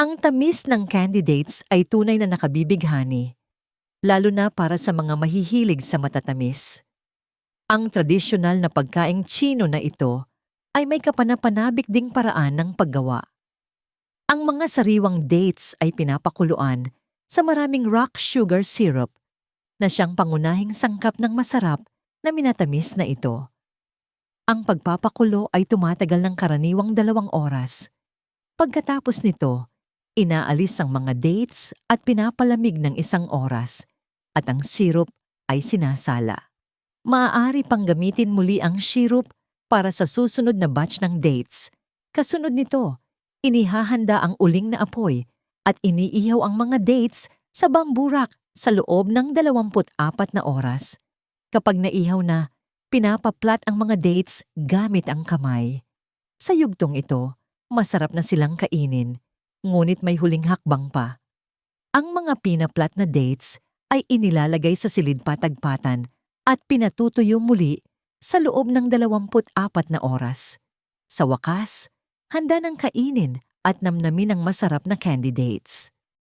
Ang tamis ng candidates ay tunay na nakabibighani, lalo na para sa mga mahihilig sa matatamis. Ang tradisyonal na pagkaing Tsino na ito ay may kapanapanabik ding paraan ng paggawa. Ang mga sariwang dates ay pinapakuluan sa maraming rock sugar syrup na siyang pangunahing sangkap ng masarap na minatamis na ito. Ang pagpapakulo ay tumatagal ng karaniwang 2 oras. Pagkatapos nito, inaalis ang mga dates at pinapalamig ng 1 oras at ang syrup ay sinasala. Maaari pang gamitin muli ang syrup para sa susunod na batch ng dates. Kasunod nito, inihahanda ang uling na apoy at iniihaw ang mga dates sa bamboo rack sa loob ng 24 na oras. Kapag naihaw na, pinapaplat ang mga dates gamit ang kamay. Sa yugtong ito, masarap na silang kainin, ngunit may huling hakbang pa. Ang mga pinaplat na dates ay inilalagay sa silid patagpatan at pinatutuyo muli sa loob ng 24 na oras. Sa wakas, handa ng kainin at namnamin ang masarap na candy dates.